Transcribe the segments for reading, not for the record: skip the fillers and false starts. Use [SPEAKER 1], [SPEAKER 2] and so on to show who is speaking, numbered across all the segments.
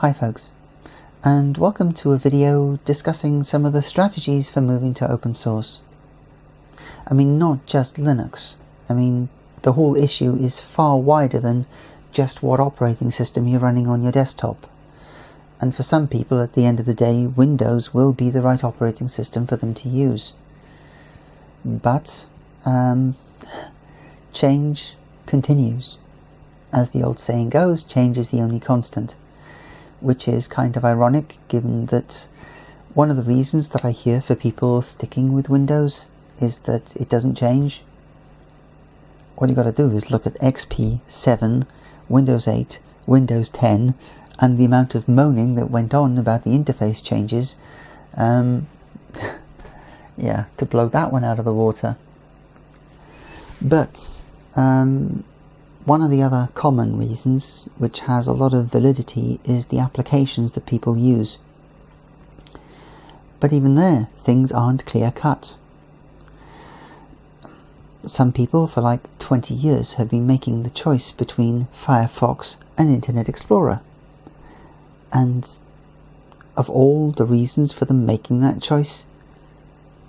[SPEAKER 1] Hi folks, and welcome to a video discussing some of the strategies for moving to open source. I mean, not just Linux. I mean, the whole issue is far wider than just what operating system you're running on your desktop. And for some people, at the end of the day, Windows will be the right operating system for them to use. But change continues. As the old saying goes, change is the only constant. Which is kind of ironic, given that one of the reasons that I hear for people sticking with Windows is that it doesn't change. All you got to do is look at XP 7, Windows 8, Windows 10, and the amount of moaning that went on about the interface changes. Yeah, to blow that one out of the water. But one of the other common reasons, which has a lot of validity, is the applications that people use. But even there, things aren't clear-cut. Some people for like 20 years have been making the choice between Firefox and Internet Explorer. And of all the reasons for them making that choice,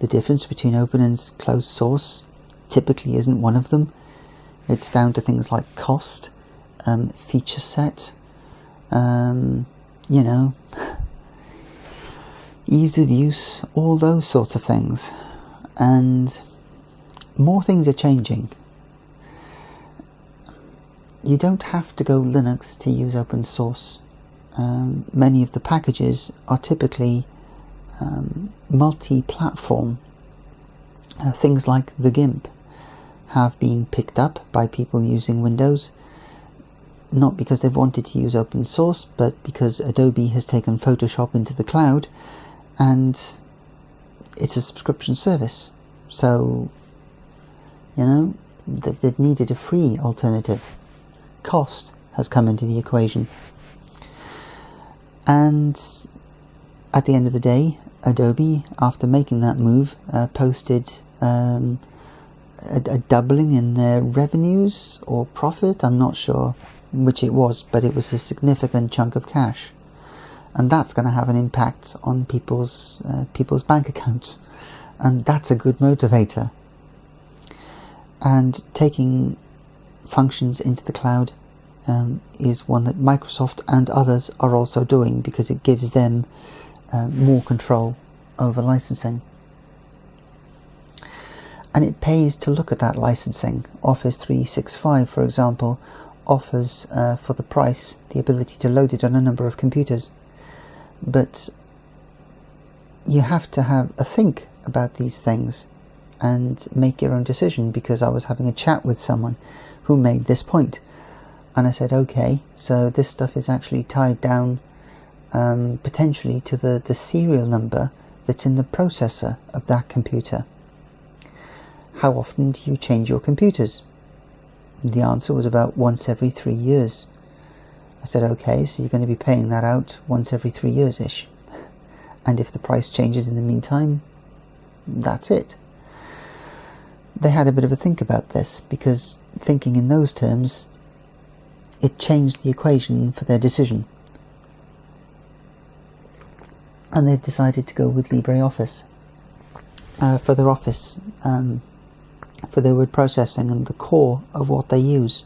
[SPEAKER 1] the difference between open and closed source typically isn't one of them. It's down to things like cost, feature set, ease of use, all those sorts of things. And more things are changing. You don't have to go Linux to use open source. Many of the packages are typically multi-platform. Things like the GIMP have been picked up by people using Windows, not because they've wanted to use open source, but because Adobe has taken Photoshop into the cloud, and it's a subscription service. So, they've needed a free alternative. Cost has come into the equation. And at the end of the day, Adobe, after making that move, posted a doubling in their revenues or profit. I'm not sure which it was, but it was a significant chunk of cash, and that's going to have an impact on people's bank accounts, and that's a good motivator. And taking functions into the cloud is one that Microsoft and others are also doing, because it gives them more control over licensing. And it pays to look at that licensing. Office 365, for example, offers for the price the ability to load it on a number of computers. But you have to have a think about these things and make your own decision, because I was having a chat with someone who made this point. And I said, okay, so this stuff is actually tied down potentially to the serial number that's in the processor of that computer. How often do you change your computers? The answer was about once every 3 years. I said, okay, so you're going to be paying that out once every 3 years-ish. And if the price changes in the meantime, that's it. They had a bit of a think about this, because thinking in those terms, it changed the equation for their decision. And they've decided to go with LibreOffice for their Office, for their word processing and the core of what they use.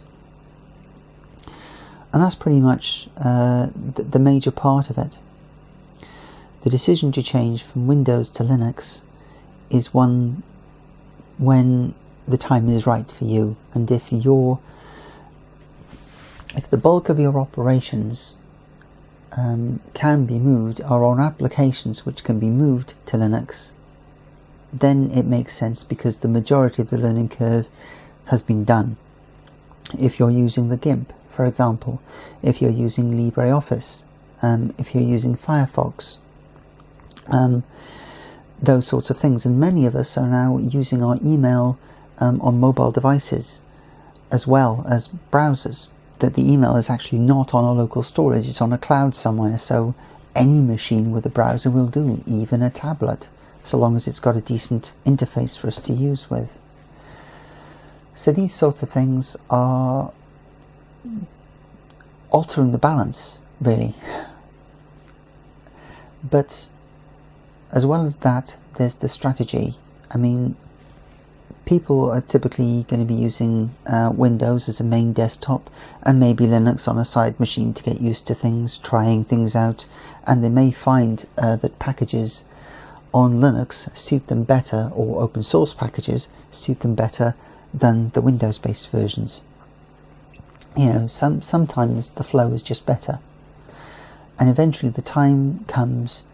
[SPEAKER 1] And that's pretty much the major part of it. The decision to change from Windows to Linux is one when the time is right for you, and if the bulk of your operations can be moved, are on applications which can be moved to Linux, then it makes sense, because the majority of the learning curve has been done. If you're using the GIMP, for example, if you're using LibreOffice, if you're using Firefox, those sorts of things. And many of us are now using our email on mobile devices as well as browsers. That the email is actually not on a local storage, it's on a cloud somewhere, so any machine with a browser will do, even a tablet, so long as it's got a decent interface for us to use with. So these sorts of things are altering the balance, really. But as well as that, there's the strategy. I mean, people are typically going to be using Windows as a main desktop and maybe Linux on a side machine to get used to things, trying things out, and they may find that packages on Linux suit them better, or open source packages suit them better than the Windows based versions. You know, sometimes the flow is just better, and eventually the time comes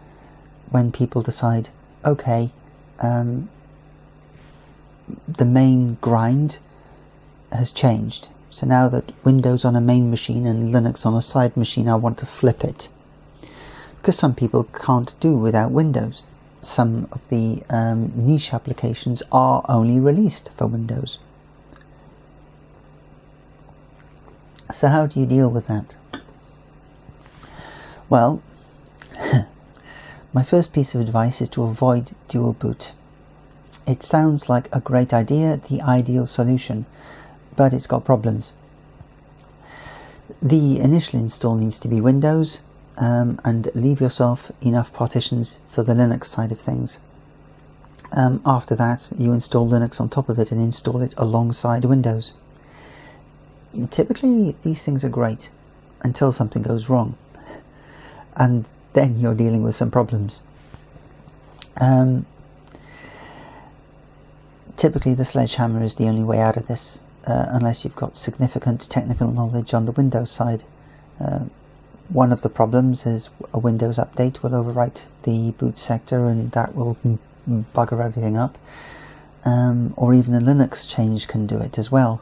[SPEAKER 1] when people decide, okay, the main grind has changed, so now that Windows on a main machine and Linux on a side machine, I want to flip it, because some people can't do without Windows. Some of the niche applications are only released for Windows. So how do you deal with that? Well, my first piece of advice is to avoid dual boot. It sounds like a great idea, the ideal solution, but it's got problems. The initial install needs to be Windows, and leave yourself enough partitions for the Linux side of things. After that, you install Linux on top of it and install it alongside Windows. Typically, these things are great until something goes wrong, and then you're dealing with some problems. Typically, the sledgehammer is the only way out of this, unless you've got significant technical knowledge on the Windows side. One of the problems is a Windows update will overwrite the boot sector, and that will bugger everything up. Or even a Linux change can do it as well.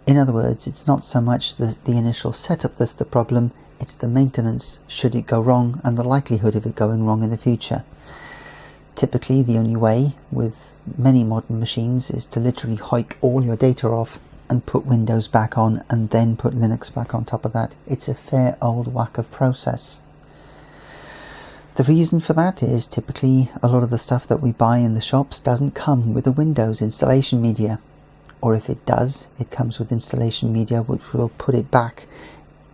[SPEAKER 1] In other words, it's not so much the initial setup that's the problem, it's the maintenance should it go wrong and the likelihood of it going wrong in the future. Typically, the only way with many modern machines is to literally hike all your data off and put Windows back on, and then put Linux back on top of that. It's a fair old whack of process. The reason for that is typically a lot of the stuff that we buy in the shops doesn't come with a Windows installation media, or if it does, it comes with installation media which will put it back.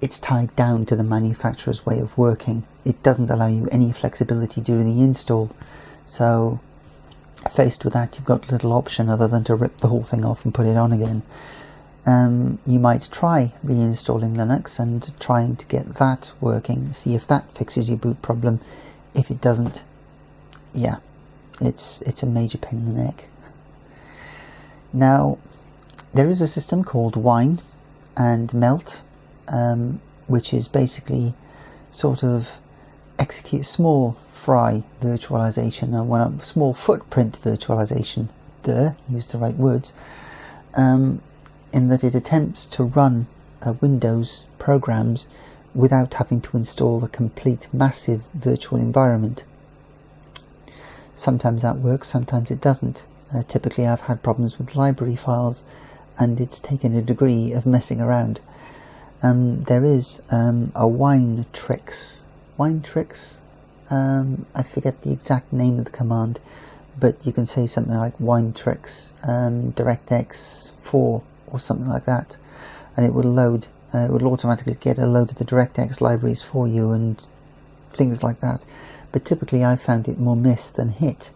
[SPEAKER 1] It's tied down to the manufacturer's way of working. It doesn't allow you any flexibility during the install, so faced with that, you've got little option other than to rip the whole thing off and put it on again. You might try reinstalling Linux and trying to get that working, see if that fixes your boot problem. If it doesn't, yeah, it's a major pain in the neck. Now, there is a system called Wine and Melt, which is basically sort of execute small fry virtualization, or small footprint virtualization. Use the right words. In that it attempts to run Windows programs without having to install a complete massive virtual environment. Sometimes that works, sometimes it doesn't. Typically I've had problems with library files, and it's taken a degree of messing around. There is a Winetricks, I forget the exact name of the command, but you can say something like Winetricks DirectX 4 or something like that, and it will load. It will automatically get a load of the DirectX libraries for you and things like that. But typically I found it more miss than hit,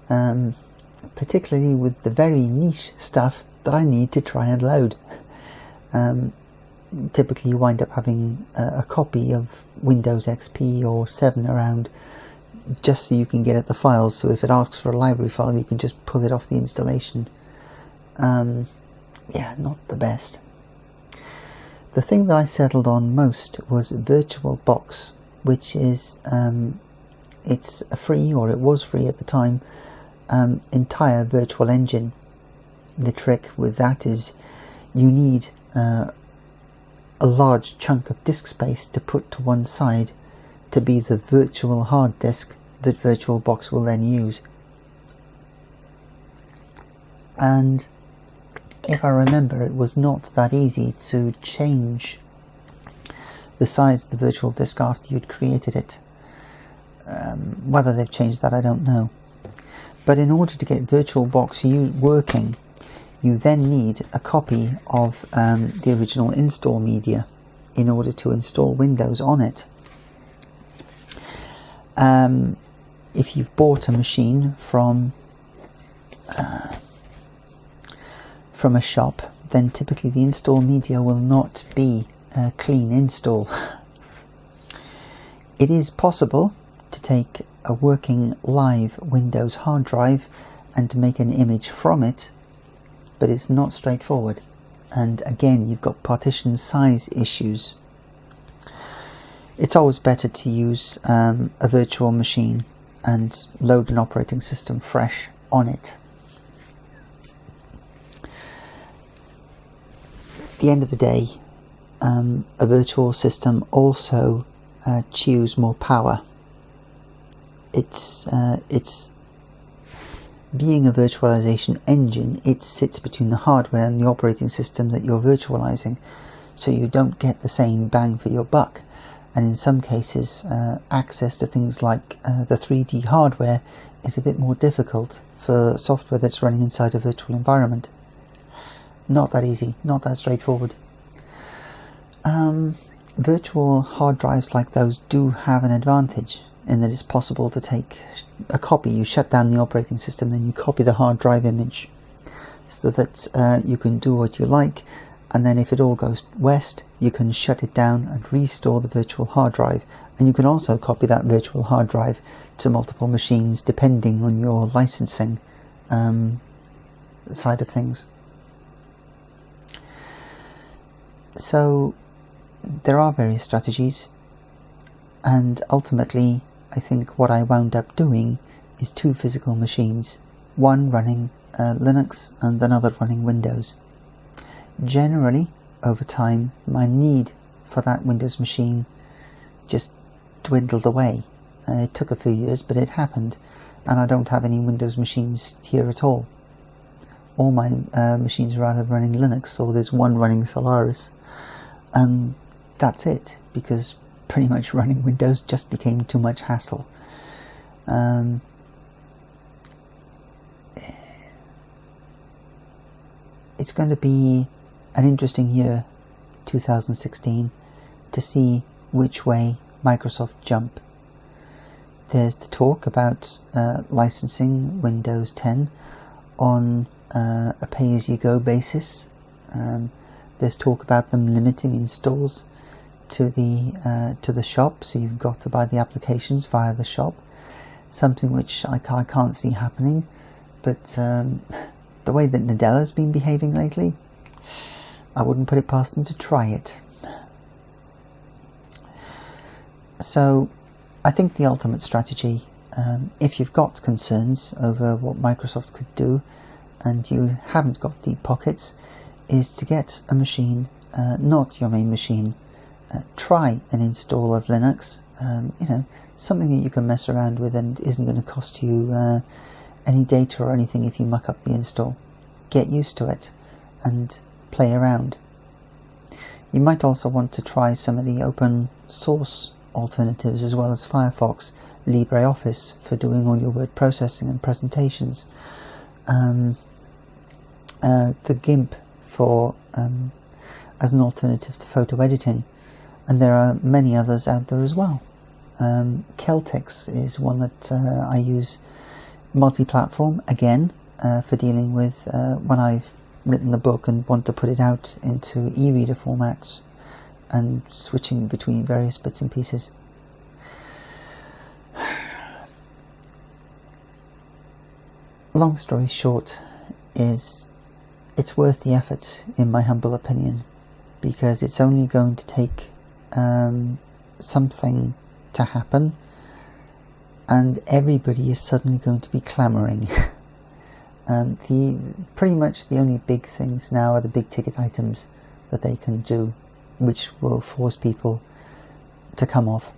[SPEAKER 1] particularly with the very niche stuff that I need to try and load. Typically you wind up having a copy of Windows XP or 7 around, just so you can get at the files. So if it asks for a library file, you can just pull it off the installation. Yeah, not the best. The thing that I settled on most was VirtualBox, which is it's a free, or it was free at the time, entire virtual engine. The trick with that is you need a large chunk of disk space to put to one side to be the virtual hard disk that VirtualBox will then use. And if I remember, it was not that easy to change the size of the virtual disk after you'd created it. Whether they've changed that, I don't know. But in order to get VirtualBox working, you then need a copy of the original install media in order to install Windows on it. if you've bought a machine from a shop, then typically the install media will not be a clean install. It is possible to take a working live Windows hard drive and to make an image from it, but it's not straightforward. And again, you've got partition size issues. It's always better to use a virtual machine and load an operating system fresh on it. At the end of the day, a virtual system also chews more power. It's being a virtualization engine, it sits between the hardware and the operating system that you're virtualizing, so you don't get the same bang for your buck. And in some cases, access to things like the 3D hardware is a bit more difficult for software that's running inside a virtual environment. Not that easy, not that straightforward. Virtual hard drives like those do have an advantage in that it's possible to take a copy. You shut down the operating system, then you copy the hard drive image so that you can do what you like, and then if it all goes west, you can shut it down and restore the virtual hard drive. And you can also copy that virtual hard drive to multiple machines depending on your licensing side of things. So there are various strategies, and ultimately I think what I wound up doing is 2 physical machines, one running Linux and another running Windows. Generally, over time, my need for that Windows machine just dwindled away. It took a few years, but it happened, and I don't have any Windows machines here at all. All my machines are either running Linux, or there's one running Solaris, and that's it, because pretty much running Windows just became too much hassle. It's going to be an interesting year, 2016, to see which way Microsoft jump. There's the talk about licensing Windows 10 on a pay-as-you-go basis. There's talk about them limiting installs to the shop, so you've got to buy the applications via the shop, something which I can't see happening, but the way that Nadella's been behaving lately, I wouldn't put it past them to try it. So I think the ultimate strategy, if you've got concerns over what Microsoft could do and you haven't got deep pockets, is to get a machine, not your main machine. Try an install of Linux, something that you can mess around with and isn't going to cost you any data or anything if you muck up the install. Get used to it and play around. You might also want to try some of the open source alternatives as well as Firefox, LibreOffice for doing all your word processing and presentations, the GIMP for as an alternative to photo editing, and there are many others out there as well. Celtx is one that I use, multi-platform again, for dealing with when I've written the book and want to put it out into e-reader formats and switching between various bits and pieces. Long story short is it's worth the effort, in my humble opinion, because it's only going to take something to happen and everybody is suddenly going to be clamouring. Pretty much the only big things now are the big ticket items that they can do, which will force people to come off.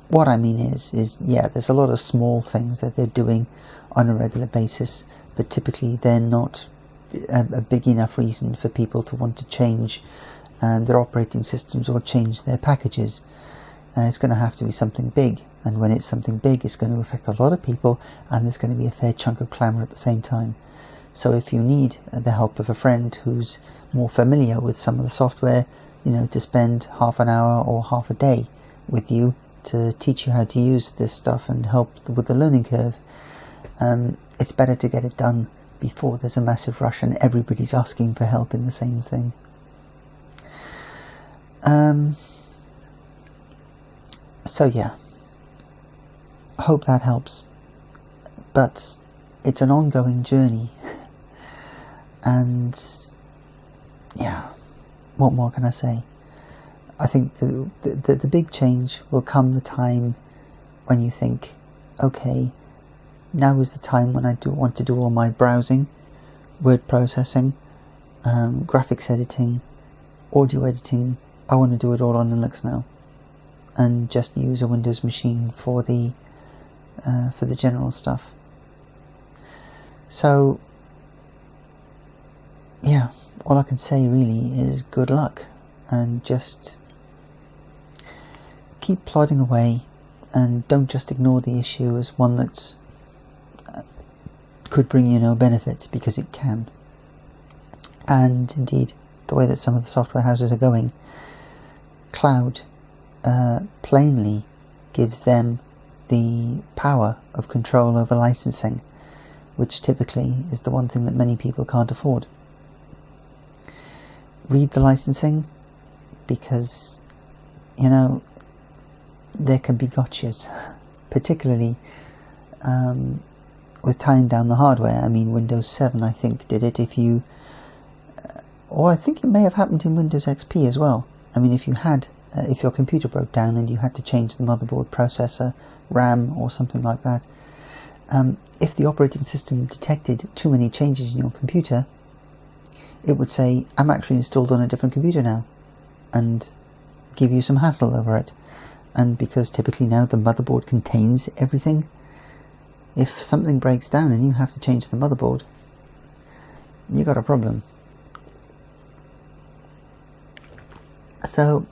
[SPEAKER 1] What I mean is yeah, there's a lot of small things that they're doing on a regular basis, but typically they're not a big enough reason for people to want to change their operating systems or change their packages. It's going to have to be something big, and when it's something big, it's going to affect a lot of people, and there's going to be a fair chunk of clamour at the same time. So if you need the help of a friend who's more familiar with some of the software, to spend half an hour or half a day with you to teach you how to use this stuff and help with the learning curve, it's better to get it done before there's a massive rush and everybody's asking for help in the same thing. So yeah, I hope that helps, but it's an ongoing journey, and yeah, what more can I say? I think the big change will come the time when you think, okay, now is the time when I want to do all my browsing, word processing, graphics editing, audio editing. I want to do it all on Linux now, and just use a Windows machine for the general stuff. So yeah, all I can say really is good luck, and just keep plodding away, and don't just ignore the issue as one that's could bring you no benefit, because it can. And indeed, the way that some of the software houses are going, cloud plainly gives them the power of control over licensing, which typically is the one thing that many people can't afford. Read the licensing, because there can be gotchas, particularly with tying down the hardware. I mean, Windows 7 I think did it. Or I think it may have happened in Windows XP as well. I mean, if your computer broke down and you had to change the motherboard, processor, RAM or something like that, if the operating system detected too many changes in your computer, it would say, I'm actually installed on a different computer now, and give you some hassle over it. And because typically now the motherboard contains everything, if something breaks down and you have to change the motherboard, you got a problem. So,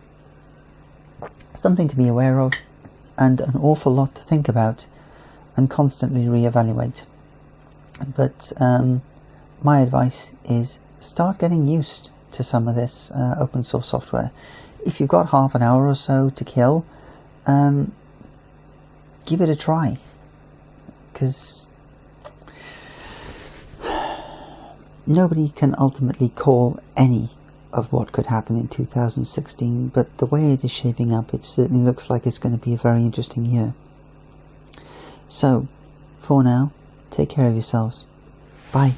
[SPEAKER 1] something to be aware of, and an awful lot to think about and constantly reevaluate. But my advice is start getting used to some of this open source software. If you've got half an hour or so to kill, give it a try, because nobody can ultimately call any of what could happen in 2016, but the way it is shaping up, it certainly looks like it's going to be a very interesting year. So, for now, take care of yourselves. Bye.